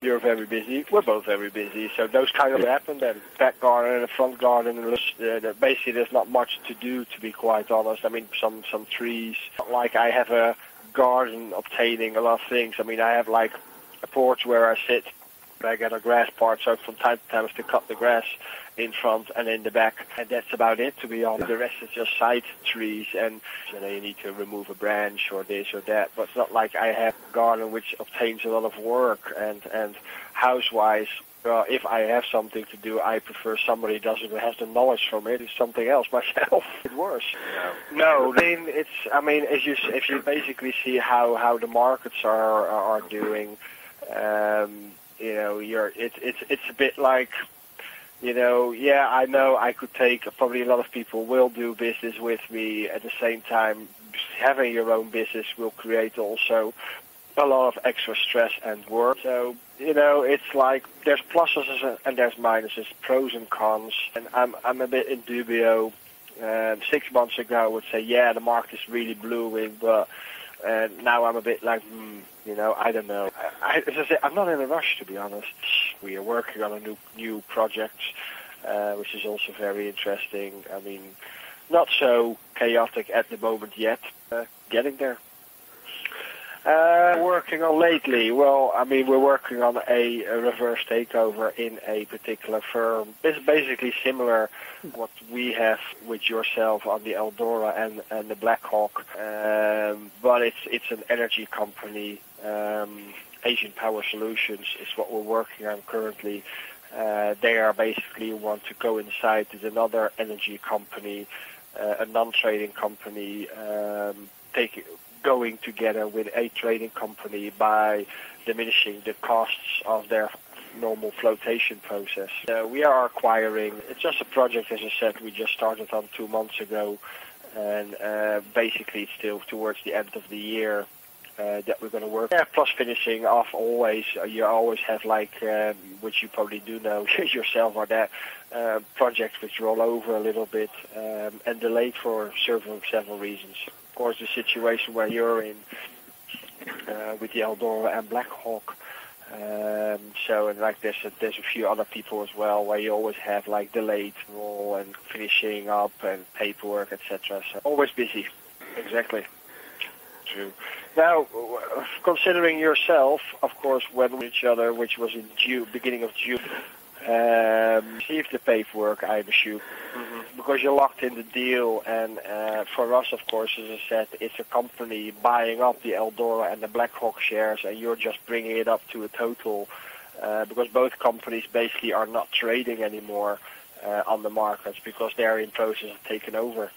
You're very busy. We're both very busy. So those kind of happen then. Back garden and a front garden. Basically, there's not much to do, to be quite honest. I mean, some trees. Like I have a garden obtaining a lot of things. I mean, I have like a porch where I sit. I get a grass part, so from time to time I have to cut the grass in front and in the back, and that's about it, to be honest. The rest is just side trees, and you need to remove a branch or this or that, but it's not like I have a garden which obtains a lot of work, and house-wise, if I have something to do, I prefer somebody who has the knowledge from it. It's something else myself. It's worse. No. If you basically see how the markets are doing, it's a bit like, I know I could take, probably a lot of people will do business with me. At the same time, having your own business will create also a lot of extra stress and work. So, it's like there's pluses and there's minuses, pros and cons. And I'm a bit in dubio. 6 months ago I would say, the market is really blooming, but now I'm a bit like, I don't know. As I say, I'm not in a rush, to be honest. We are working on a new project, which is also very interesting. I mean, not so chaotic at the moment yet. Getting there. Working on lately. Well, I mean, we're working on a reverse takeover in a particular firm. It's basically similar what we have with yourself on the Eldora and the Black Hawk, but it's an energy company. Asian Power Solutions is what we're working on currently. They are basically want to go inside with another energy company, a non-trading company, going together with a trading company by diminishing the costs of their normal flotation process. We are acquiring, it's just a project, as I said, we just started on 2 months ago, and basically it's still towards the end of the year that we're going to work. Plus finishing off always, you always have like, which you probably do know yourself, are that projects which roll over a little bit and delayed for several reasons. Of course, the situation where you're in with the Eldora and Black Hawk. And like there's a few other people as well where you always have like delayed roll and finishing up and paperwork, etc. So always busy. Exactly. True. Now, considering yourself, of course, when with each other, which was in beginning of June, received the paperwork, I assume, because you're locked in the deal, and for us, of course, as I said, it's a company buying up the Eldora and the Black Hawk shares, and you're just bringing it up to a total, because both companies basically are not trading anymore on the markets because they're in process of taking over.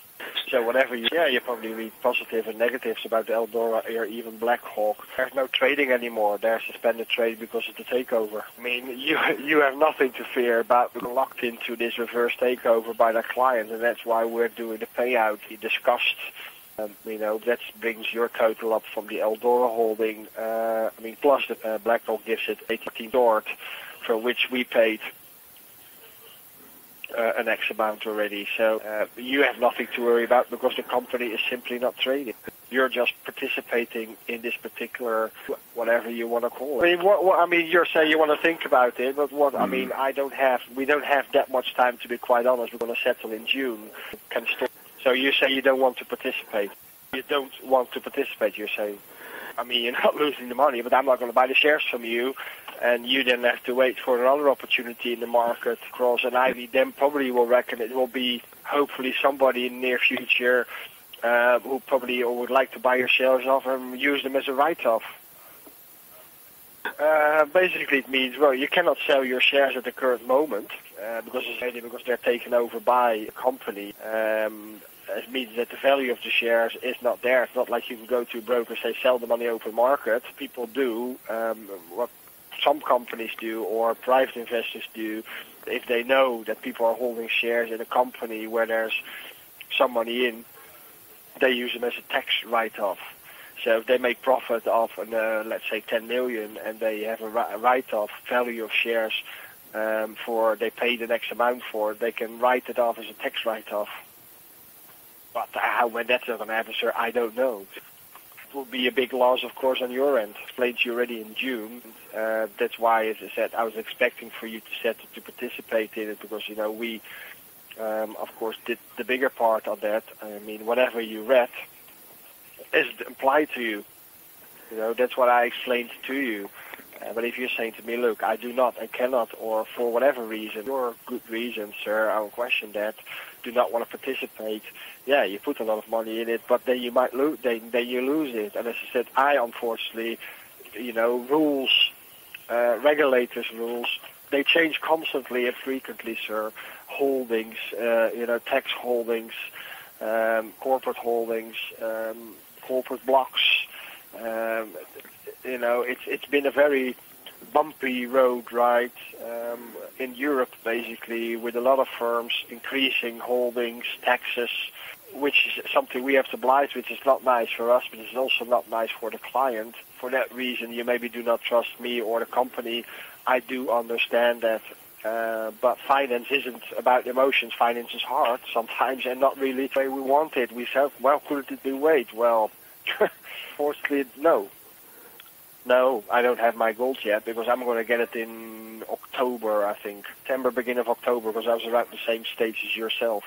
So whatever you probably read positive and negatives about the Eldora or even Black Hawk. There's no trading anymore. There's suspended trade because of the takeover. I mean, you have nothing to fear about being locked into this reverse takeover by the client, and that's why we're doing the payout. We discussed, that brings your total up from the Eldora holding. Plus the Black Hawk gives it 18 short, for which we paid an X amount already, so you have nothing to worry about because the company is simply not trading. You're just participating in this particular, whatever you want to call it. I mean, you're saying you want to think about it, but we don't have that much time, to be quite honest. We're going to settle in June. So you say you don't want to participate. You don't want to participate, you're saying. I mean, you're not losing the money, but I'm not going to buy the shares from you, and you then have to wait for another opportunity in the market across. And I then probably will reckon it will be hopefully somebody in the near future who probably would like to buy your shares off and use them as a write-off. Basically, it means, well, you cannot sell your shares at the current moment because they're taken over by a company. It means that the value of the shares is not there. It's not like you can go to a broker and say, sell them on the open market. People do what some companies do or private investors do. If they know that people are holding shares in a company where there's some money in, they use them as a tax write-off. So if they make profit of, let's say, 10 million and they have a write-off value of shares they paid the next amount for, they can write it off as a tax write-off. But when that's going to happen, sir, I don't know. would be a big loss, of course, on your end. I explained to you already in June. That's why, as I said, I was expecting for you to participate in it because, we, of course, did the bigger part of that. I mean, whatever you read is applied to you. That's what I explained to you. But if you're saying to me, look, I do not and cannot, or for whatever reason, your good reason, sir, I will question that, do not want to participate, yeah, you put a lot of money in it, but then you might lose, then you lose it. And as I said, I unfortunately, rules, regulators' rules, they change constantly and frequently, sir. Holdings, tax holdings, corporate holdings, corporate blocks. It's been a very bumpy road, right? In Europe, basically, with a lot of firms increasing holdings, taxes, which is something we have to oblige, which is not nice for us, but it's also not nice for the client. For that reason, you maybe do not trust me or the company. I do understand that. But finance isn't about emotions. Finance is hard sometimes and not really the way we want it. We said, well, could it be wait? Well, fortunately, no. No, I don't have my goals yet because I'm going to get it in October, I think. September, beginning of October, because I was around the same stage as yourself.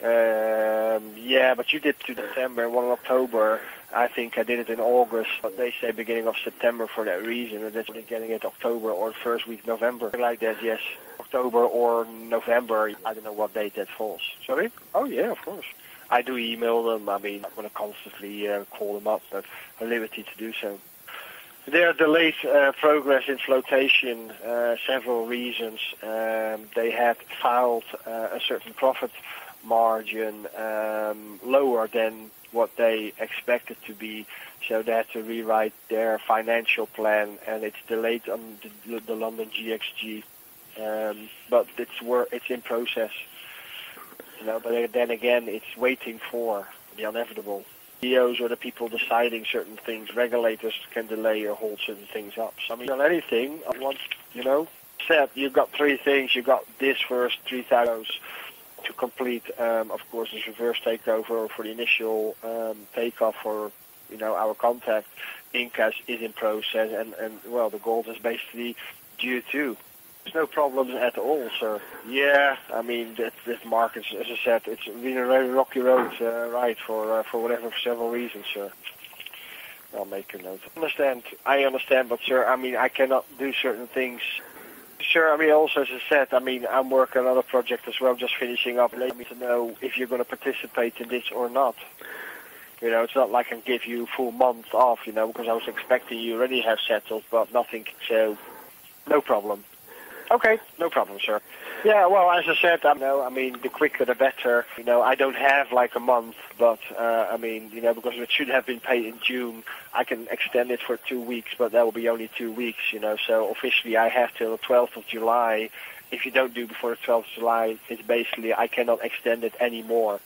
Yeah, but you did to December, 1 October. I think I did it in August, but they say beginning of September for that reason. And that's getting it October or first week November. Like that, yes. October or November. I don't know what date that falls. Sorry? Oh, yeah, of course. I do email them. I mean, I'm going to constantly call them up, but I'm at liberty to do so. There are delayed progress in flotation, several reasons. They had filed a certain profit margin lower than what they expected to be, so they had to rewrite their financial plan, and it's delayed on the London GXG. But it's in process. But then again, it's waiting for the inevitable. CEOs or the people deciding certain things, regulators can delay or hold certain things up. So, I mean, on anything, I want, said you've got three things. You've got this first 3,000 to complete, of course, this reverse takeover for the initial takeoff for, our contact. Incas is in process, and well, the gold is basically due to. There's no problems at all, sir. Yeah, I mean, this market, as I said, it's been a very rocky road, right, for several reasons, sir. I'll make a note. I understand, but, sir, I mean, I cannot do certain things. Sir, I mean, also, as I said, I mean, I'm working on another project as well, just finishing up. Let me to know if you're going to participate in this or not. It's not like I can give you a full month off, because I was expecting you already have settled, but nothing, so no problem. Okay, no problem, sir. Yeah, well, as I said, I mean, the quicker the better. I don't have like a month, but, I mean, because it should have been paid in June, I can extend it for 2 weeks, but that will be only 2 weeks, so officially I have till the 12th of July. If you don't do before the 12th of July, it's basically I cannot extend it anymore.